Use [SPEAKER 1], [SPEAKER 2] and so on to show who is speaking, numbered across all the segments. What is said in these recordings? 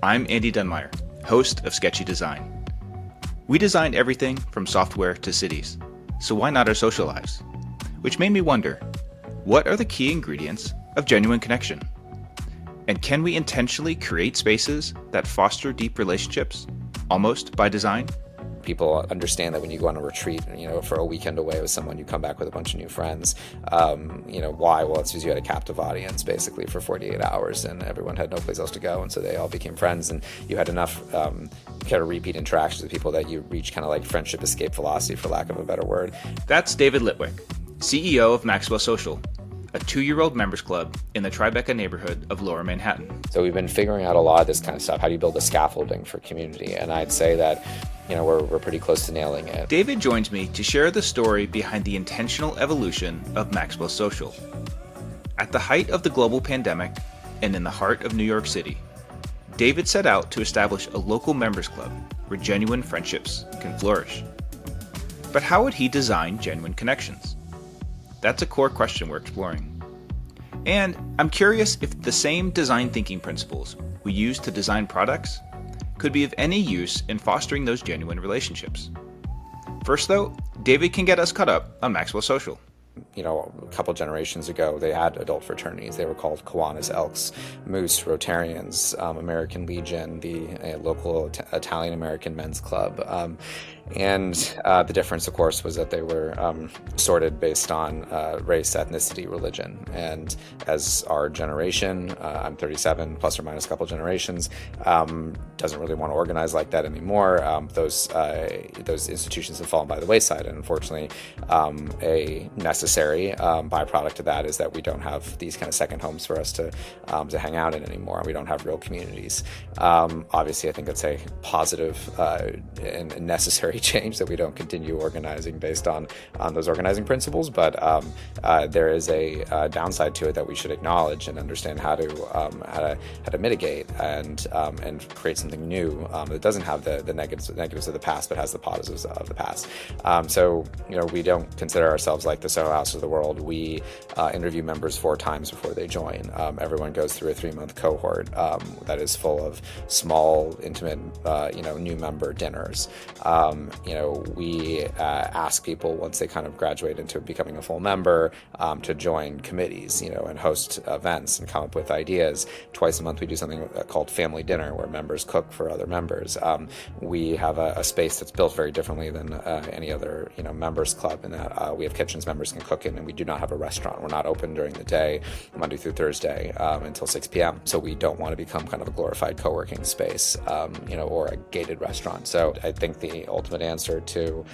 [SPEAKER 1] I'm Andy Dunmire, host of Sketchy Design. We design everything from software to cities, so why not our social lives? Which made me wonder, what are the key ingredients of genuine connection? And can we intentionally create spaces that foster deep relationships, almost by design?
[SPEAKER 2] People understand that when you go on a retreat, for a weekend away with someone, you come back with a bunch of new friends. Why? Well, it's because you had a captive audience basically for 48 hours and everyone had no place else to go. And so they all became friends and you had enough kind of repeat interactions with people that you reach kind of like friendship escape velocity, for lack of a better word.
[SPEAKER 1] That's David Litwak, CEO of Maxwell Social, a 2-year-old members club in the Tribeca neighborhood of Lower Manhattan.
[SPEAKER 2] So we've been figuring out a lot of this kind of stuff. How do you build a scaffolding for community? And I'd say that we're pretty close to nailing it.
[SPEAKER 1] David joins me to share the story behind the intentional evolution of Maxwell Social. At the height of the global pandemic and in the heart of New York City, David set out to establish a local members club where genuine friendships can flourish. But how would he design genuine connections? That's a core question we're exploring. And I'm curious if the same design thinking principles we use to design products could be of any use in fostering those genuine relationships. First though, David can get us caught up on Maxwell Social.
[SPEAKER 2] A couple generations ago, they had adult fraternities. They were called Kiwanis, Elks, Moose, Rotarians, American Legion, the local Italian-American men's club. And the difference, of course, was that they were sorted based on race, ethnicity, religion. And as our generation, I'm 37, plus or minus a couple generations, doesn't really want to organize like that anymore. Those institutions have fallen by the wayside. And unfortunately, a necessary byproduct of that is that we don't have these kind of second homes for us to hang out in anymore. We don't have real communities. Obviously, I think it's a positive and necessary change that we don't continue organizing based on those organizing principles, but there is a downside to it that we should acknowledge and understand how to mitigate and create something new that doesn't have the negatives of the past, but has the positives of the past. So we don't consider ourselves like the Soho House of the world. We interview members 4 times before they join. Everyone goes through a 3-month cohort that is full of small, intimate, new member dinners. We ask people once they kind of graduate into becoming a full member to join committees, and host events and come up with ideas. Twice a month we do something called family dinner where members cook for other members. We have a space that's built very differently than any other members club in that we have kitchens members can cook in, and we do not have a restaurant. We're not open during the day, Monday through Thursday, until 6 p.m. So we don't want to become kind of a glorified co-working space, or a gated restaurant. So I think the ultimate answer to,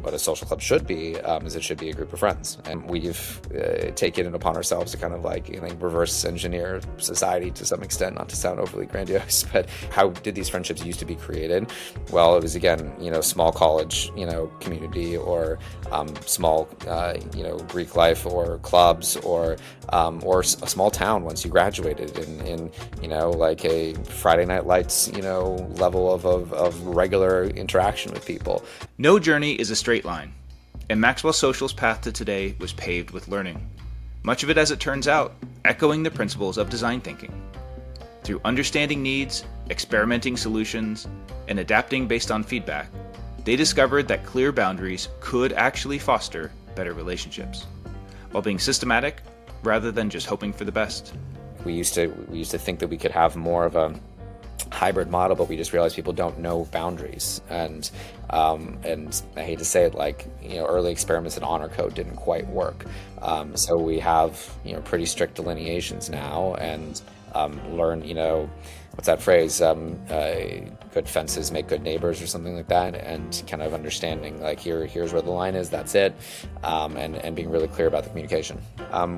[SPEAKER 2] what a social club should be is it should be a group of friends. And we've taken it upon ourselves to kind of reverse engineer society to some extent, not to sound overly grandiose, but how did these friendships used to be created? Well, it was, again, small college, community, or small, Greek life, or clubs, or a small town once you graduated in like a Friday Night Lights, level of regular interaction with people.
[SPEAKER 1] No journey is a straight line, and Maxwell Social's path to today was paved with learning. Much of it, as it turns out, echoing the principles of design thinking. Through understanding needs, experimenting solutions, and adapting based on feedback, they discovered that clear boundaries could actually foster better relationships, while being systematic rather than just hoping for the best.
[SPEAKER 2] We used to think that we could have more of a hybrid model, but we just realized people don't know boundaries, and I hate to say it, early experiments in honor code didn't quite work. So we have pretty strict delineations now, and learn what's that phrase? Good fences make good neighbors, or something like that, and kind of understanding here's where the line is, that's it, and being really clear about the communication.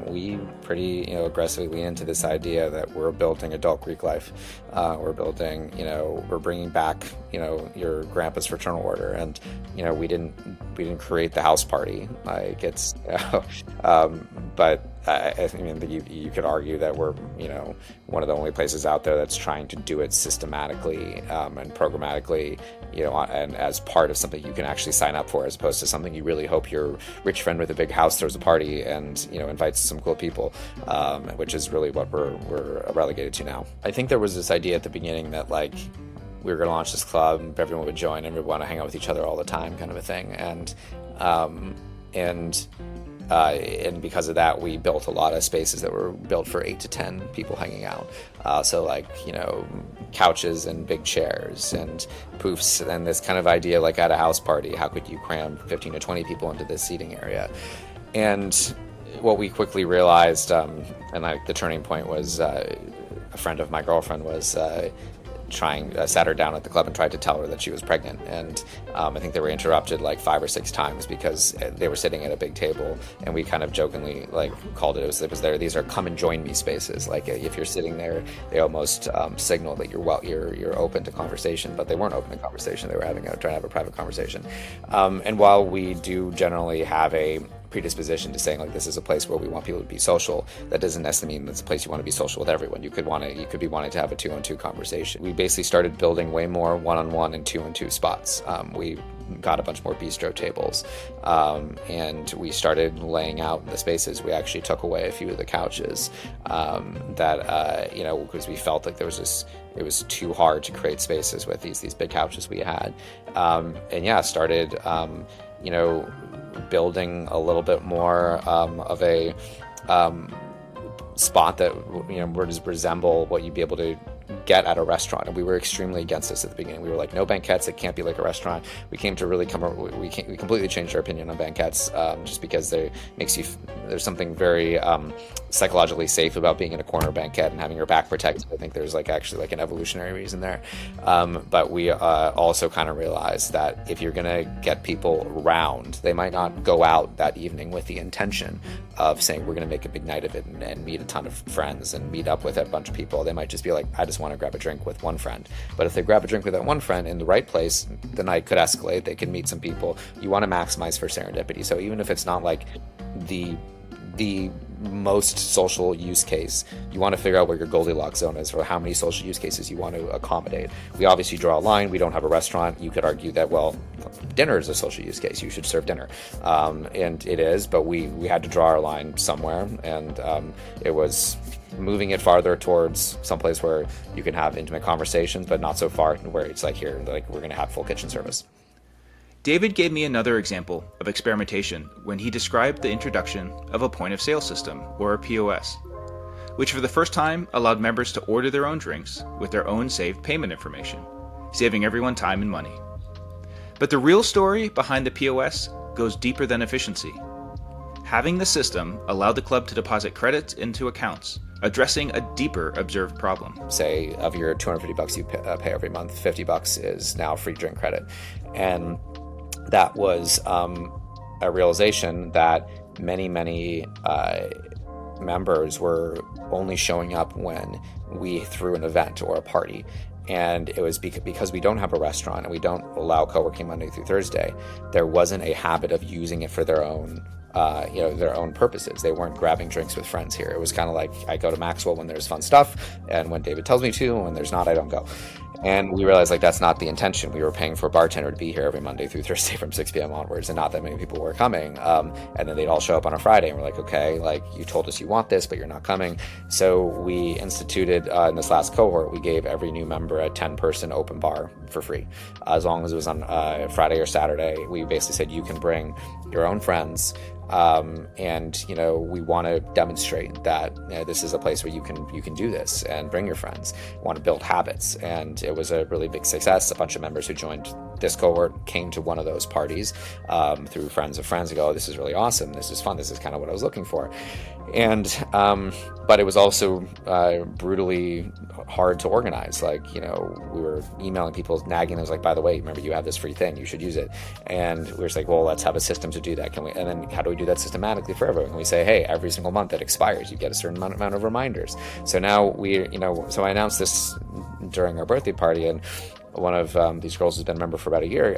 [SPEAKER 2] We pretty aggressively lean into this idea that we're building adult Greek life. We're building, we're bringing back your grandpa's fraternal order, and we didn't create the house party. But I mean, you could argue that we're, one of the only places out there that's trying to do it systematically and programmatically, and as part of something you can actually sign up for, as opposed to something you really hope your rich friend with a big house throws a party and, invites some cool people, which is really what we're relegated to now. I think there was this idea at the beginning that, like, we were going to launch this club, everyone would join, and we would want to hang out with each other all the time, kind of a thing. And because of that, we built a lot of spaces that were built for 8 to 10 people hanging out. So like, couches and big chairs and poofs, and this kind of idea, like at a house party, how could you cram 15 to 20 people into this seating area? And what we quickly realized, the turning point was a friend of my girlfriend was sat her down at the club and tried to tell her that she was pregnant, and I think they were interrupted like 5 or 6 times because they were sitting at a big table, and we kind of jokingly called it was there. These are come and join me spaces. Like if you're sitting there, they almost signal that you're open to conversation, but they weren't open to conversation. They were trying to have a private conversation. And while we do generally have a predisposition to saying, like, this is a place where we want people to be social, that doesn't necessarily mean that's a place you want to be social with everyone. You could be wanting to have a 2-on-2 conversation. We basically started building way more 1-on-1 and 2-on-2 spots. We got a bunch more bistro tables, and we started laying out the spaces. We actually took away a few of the couches because we felt like it was too hard to create spaces with these big couches we had, started building a little bit more of a spot that would resemble what you'd be able to get at a restaurant. And we were extremely against this at the beginning. We were like, no banquettes, it can't be like a restaurant. We came to really we completely changed our opinion on banquettes, just because there's something very psychologically safe about being in a corner banquet and having your back protected. I think there's actually an evolutionary reason there. But we also kind of realized that if you're gonna get people round, they might not go out that evening with the intention of saying we're gonna make a big night of it and meet a ton of friends and meet up with a bunch of people. They might just be like, I just want to grab a drink with one friend. But if they grab a drink with that one friend in the right place, the night could escalate. They can meet some people. You want to maximize for serendipity. So even if it's not like the most social use case, you want to figure out where your Goldilocks zone is, or how many social use cases you want to accommodate. We obviously draw a line. We don't have a restaurant. You could argue that, well, dinner is a social use case. You should serve dinner. And it is, but we had to draw our line somewhere. And it was moving it farther towards someplace where you can have intimate conversations, but not so far where it's like, here, like, we're going to have full kitchen service.
[SPEAKER 1] David gave me another example of experimentation when he described the introduction of a point of sale system, or a POS, which for the first time allowed members to order their own drinks with their own saved payment information, saving everyone time and money. But the real story behind the POS goes deeper than efficiency. Having the system allowed the club to deposit credits into accounts, addressing a deeper observed problem.
[SPEAKER 2] Say, of your $250 you pay every month, $50 is now free drink credit. And that was a realization that many members were only showing up when we threw an event or a party. And it was because we don't have a restaurant and we don't allow co-working Monday through Thursday, there wasn't a habit of using it for their own purposes. They weren't grabbing drinks with friends here. It was kind of like, I go to Maxwell when there's fun stuff, and when David tells me to, and when there's not, I don't go. And we realized, like, that's not the intention. We were paying for a bartender to be here every Monday through Thursday from 6 p.m. onwards, and not that many people were coming. And then they'd all show up on a Friday, and we're like, okay, like, you told us you want this, but you're not coming. So we instituted, in this last cohort, we gave every new member a 10-person open bar for free. As long as it was on Friday or Saturday, we basically said, you can bring your own friends. And we want to demonstrate that this is a place where you can do this and bring your friends. We want to build habits, and it was a really big success. A bunch of members who joined this cohort came to one of those parties through friends of friends and go, oh, this is really awesome, this is fun, this is kind of what I was looking for. And but it was also brutally hard to organize. Like, we were emailing people, nagging them, like, by the way, remember, you have this free thing, you should use it. And we were just like, well, let's have a system to do that. Can we? And then how do we do that systematically for everyone? Can we say, hey, every single month that expires, you get a certain amount of reminders? So now so I announced this during our birthday party, and one of these girls who's been a member for about a year,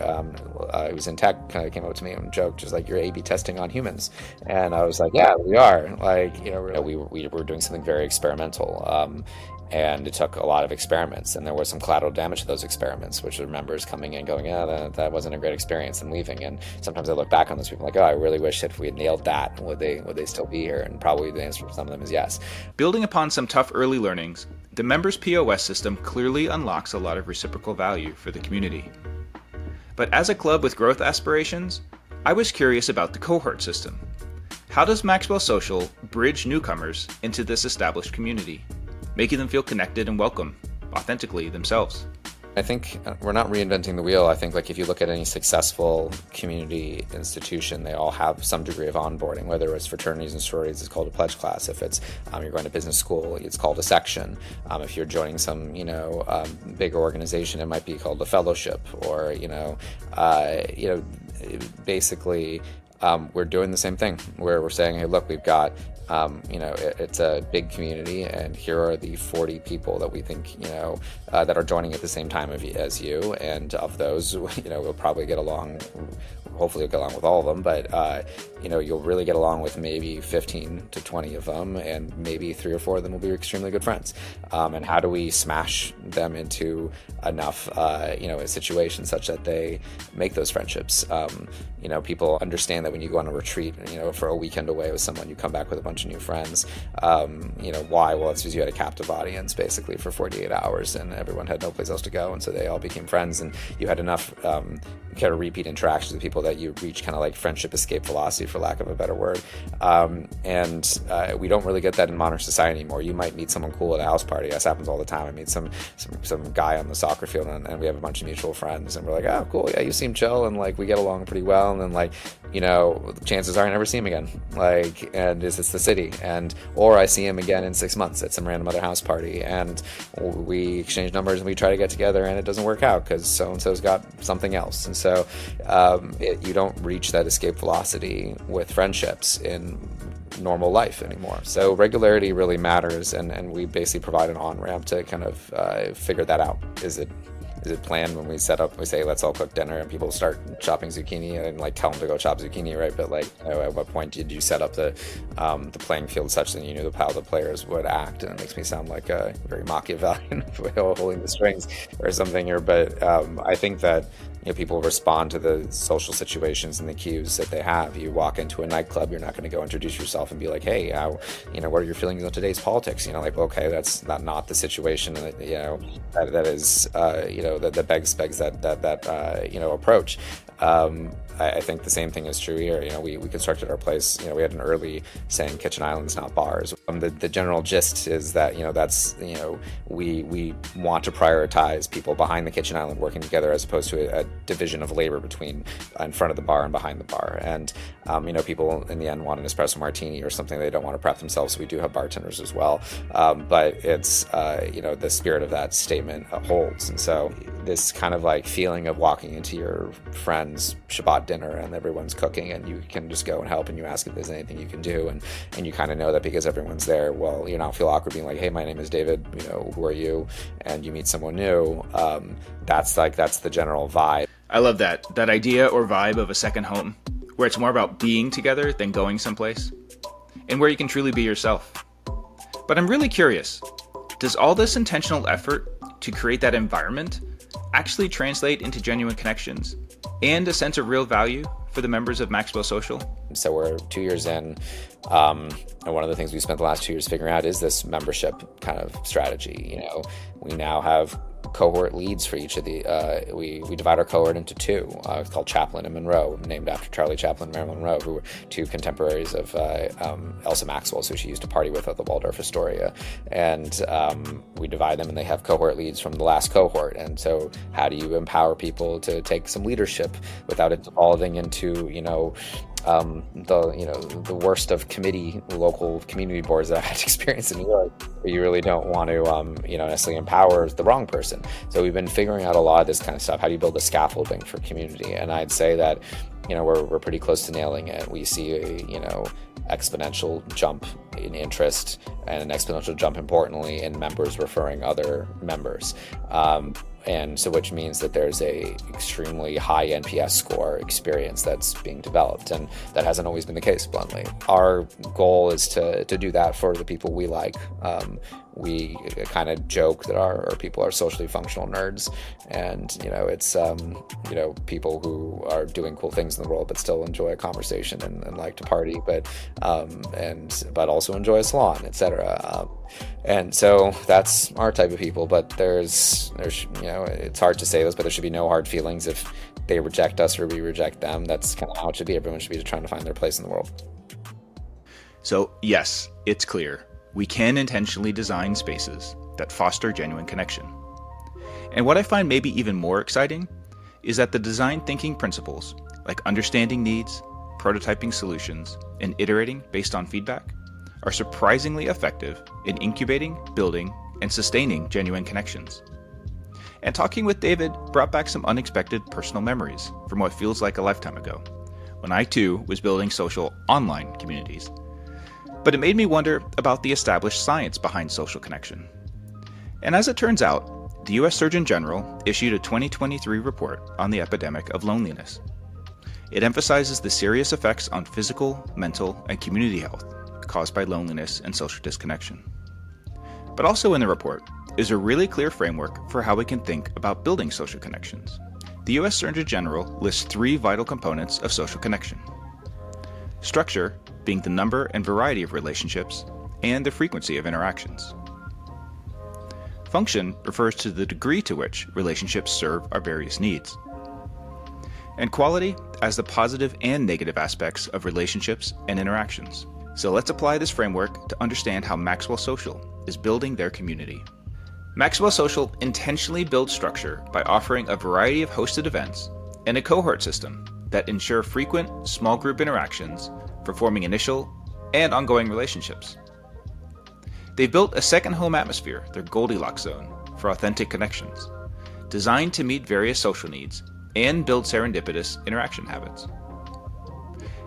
[SPEAKER 2] he was in tech, kind of came up to me and joked, just like, you're A/B testing on humans. And I was like, yeah, we are. Like, we were doing something very experimental. And it took a lot of experiments, and there was some collateral damage to those experiments, which are members coming in going, yeah, that wasn't a great experience, and leaving. And sometimes I look back on those people like, oh, I really wish that if we had nailed that, would they still be here? And probably the answer for some of them is yes.
[SPEAKER 1] Building upon some tough early learnings, the members' POS system clearly unlocks a lot of reciprocal value for the community. But as a club with growth aspirations, I was curious about the cohort system. How does Maxwell Social bridge newcomers into this established community, making them feel connected and welcome, authentically themselves?
[SPEAKER 2] I think we're not reinventing the wheel. I think, like, if you look at any successful community institution, they all have some degree of onboarding, whether it's fraternities and sororities, it's called a pledge class. If it's you're going to business school, it's called a section. If you're joining some bigger organization, it might be called a fellowship, or basically we're doing the same thing, where we're saying, hey, look, we've got it's a big community, and here are the 40 people that we think, that are joining at the same time as you. And of those, we'll probably get along, hopefully you'll get along with all of them, but, you'll really get along with maybe 15 to 20 of them, and maybe 3 or 4 of them will be extremely good friends. And how do we smash them into enough, a situation such that they make those friendships? People understand that when you go on a retreat, for a weekend away with someone, you come back with a bunch of new friends. Why? Well, it's because you had a captive audience basically for 48 hours, and everyone had no place else to go, and so they all became friends, and you had enough kind of repeat interactions with people that you reach kind of like friendship escape velocity, for lack of a better word. We don't really get that in modern society anymore. You might meet someone cool at a house party. This happens all the time. I meet some guy on the soccer field, and we have a bunch of mutual friends, and we're like, oh, cool, yeah, you seem chill, and like we get along pretty well, and then chances are I never see him again. And it's the city, or I see him again in 6 months at some random other house party, and we exchange numbers and we try to get together, and it doesn't work out because so-and-so's got something else. And so you don't reach that escape velocity with friendships in normal life anymore. So regularity really matters, and we basically provide an on-ramp to kind of figure that out. Is it planned when we set up, we say, let's all cook dinner, and people start chopping zucchini, and tell them to go chop zucchini, right? But at what point did you set up the playing field such that you knew how the players would act? And it makes me sound like a very Machiavellian way of holding the strings or something here. But I think that people respond to the social situations and the cues that they have. You walk into a nightclub, you're not going to go introduce yourself and be like, hey, what are your feelings on today's politics? Okay, that's not the situation that begs that approach. I think the same thing is true here. We constructed our place. We had an early saying, kitchen islands, not bars. The general gist is that, we want to prioritize people behind the kitchen island working together, as opposed to a division of labor between in front of the bar and behind the bar. And, people in the end want an espresso martini or something. They don't want to prep themselves. So we do have bartenders as well. But it's, the spirit of that statement holds. And so this kind of feeling of walking into your friend's Shabbat dinner and everyone's cooking, and you can just go and help, and you ask if there's anything you can do, and you kind of know that because everyone's there, well, you don't feel awkward being like, hey, my name is David, who are you? And you meet someone new. That's the general vibe.
[SPEAKER 1] I love that idea or vibe of a second home, where it's more about being together than going someplace, and where you can truly be yourself. But I'm really curious, does all this intentional effort to create that environment actually translate into genuine connections and a sense of real value for the members of Maxwell Social?
[SPEAKER 2] So we're 2 years in, and one of the things we spent the last 2 years figuring out is this membership kind of strategy. We now have cohort leads for each of the, we divide our cohort into 2. It's called Chaplin and Monroe, named after Charlie Chaplin and Marilyn Monroe, who were 2 contemporaries of Elsa Maxwell, who she used to party with at the Waldorf Astoria. And we divide them, and they have cohort leads from the last cohort. And so how do you empower people to take some leadership without it evolving into, the worst of local community boards that I had experienced in New York, where you really don't want to, necessarily empower the wrong person. So we've been figuring out a lot of this kind of stuff. How do you build a scaffolding for community? And I'd say that, we're pretty close to nailing it. We see a, exponential jump in interest, and an exponential jump, importantly, in members referring other members. and so which means that there's a extremely high NPS score experience that's being developed, and that hasn't always been the case, bluntly. Our goal is to do that for the people we like. We kind of joke that our people are socially functional nerds, and it's people who are doing cool things in the world but still enjoy a conversation and like to party, but also enjoy a salon, etc. And so that's our type of people. But there's it's hard to say this, but there should be no hard feelings if they reject us or we reject them. That's kind of how it should be. Everyone should be trying to find their place in the world.
[SPEAKER 1] So yes, it's clear. We can intentionally design spaces that foster genuine connection. And what I find maybe even more exciting is that the design thinking principles, like understanding needs, prototyping solutions, and iterating based on feedback, are surprisingly effective in incubating, building, and sustaining genuine connections. And talking with David brought back some unexpected personal memories from what feels like a lifetime ago, when I too was building social online communities. But it made me wonder about the established science behind social connection. And as it turns out, the US Surgeon General issued a 2023 report on the epidemic of loneliness. It emphasizes the serious effects on physical, mental, and community health caused by loneliness and social disconnection. But also in the report is a really clear framework for how we can think about building social connections. The US Surgeon General lists 3 vital components of social connection: structure, being the number and variety of relationships, and the frequency of interactions. Function refers to the degree to which relationships serve our various needs. And quality as the positive and negative aspects of relationships and interactions. So let's apply this framework to understand how Maxwell Social is building their community. Maxwell Social intentionally builds structure by offering a variety of hosted events and a cohort system that ensure frequent, small group interactions for forming initial and ongoing relationships. They've built a second home atmosphere, their Goldilocks zone, for authentic connections, designed to meet various social needs and build serendipitous interaction habits.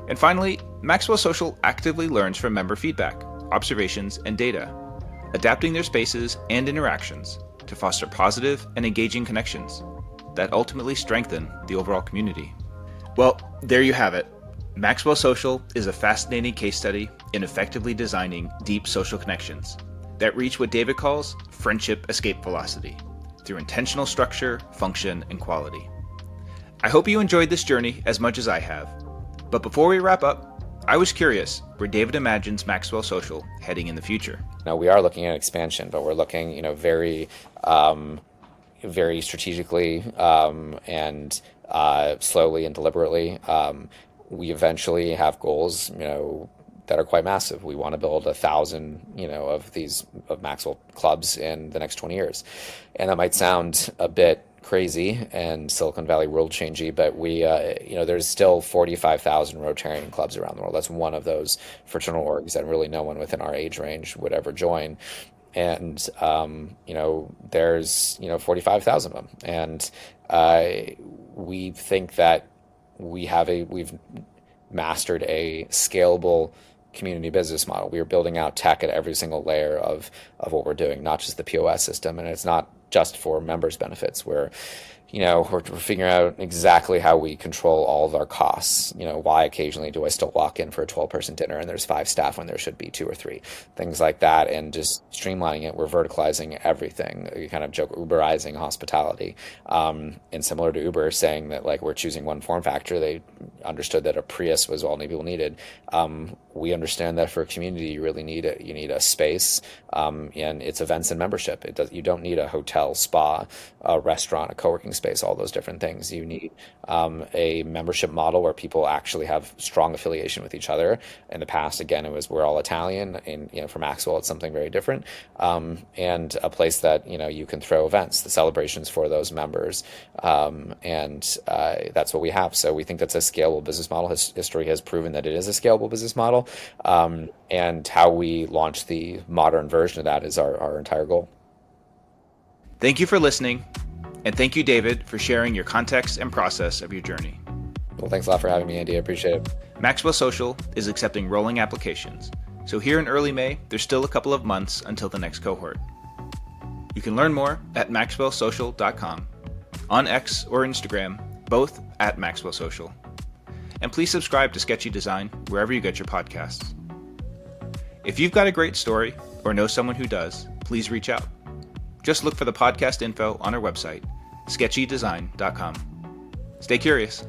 [SPEAKER 1] And finally, Maxwell Social actively learns from member feedback, observations, and data, adapting their spaces and interactions to foster positive and engaging connections that ultimately strengthen the overall community. Well, there you have it. Maxwell Social is a fascinating case study in effectively designing deep social connections that reach what David calls friendship escape velocity through intentional structure, function, and quality. I hope you enjoyed this journey as much as I have. But before we wrap up, I was curious where David imagines Maxwell Social heading in the future.
[SPEAKER 2] Now, we are looking at expansion, but we're looking, very strategically and slowly and deliberately. We eventually have goals, that are quite massive. We want to build 1,000, of Maxwell clubs in the next 20 years. And that might sound a bit crazy and Silicon Valley world changey, but we, there's still 45,000 Rotarian clubs around the world. That's one of those fraternal orgs that really no one within our age range would ever join. And, there's, 45,000 of them. And we think that we've mastered a scalable community business model. We are building out tech at every single layer of what we're doing, not just the POS system. And it's not just for members' benefits. We're figuring out exactly how we control all of our costs. Why occasionally do I still walk in for a 12-person dinner and there's 5 staff when there should be 2 or 3? Things like that, and just streamlining it. We're verticalizing everything. We kind of joke Uberizing hospitality. And similar to Uber saying that we're choosing one form factor, they understood that a Prius was all people needed. We understand that for a community, you really need it. You need a space, and it's events and membership. You don't need a hotel, spa, a restaurant, a co-working space, all those different things. You need a membership model where people actually have strong affiliation with each other. In the past, again, it was we're all Italian, and for Maxwell, it's something very different. And a place that you can throw events, the celebrations for those members, and that's what we have. So we think that's a scalable business model. History has proven that it is a scalable business model, and how we launch the modern version of that is our entire goal.
[SPEAKER 1] Thank you for listening, and thank you, David, for sharing your context and process of your journey.
[SPEAKER 2] Well, thanks a lot for having me, Andy. I appreciate it.
[SPEAKER 1] Maxwell Social is accepting rolling applications, so here in early May, there's still a couple of months until the next cohort. You can learn more at maxwellsocial.com, on X or Instagram, both at Maxwell Social. And please subscribe to Sketchy Design wherever you get your podcasts. If you've got a great story or know someone who does, please reach out. Just look for the podcast info on our website, sketchydesign.com. Stay curious.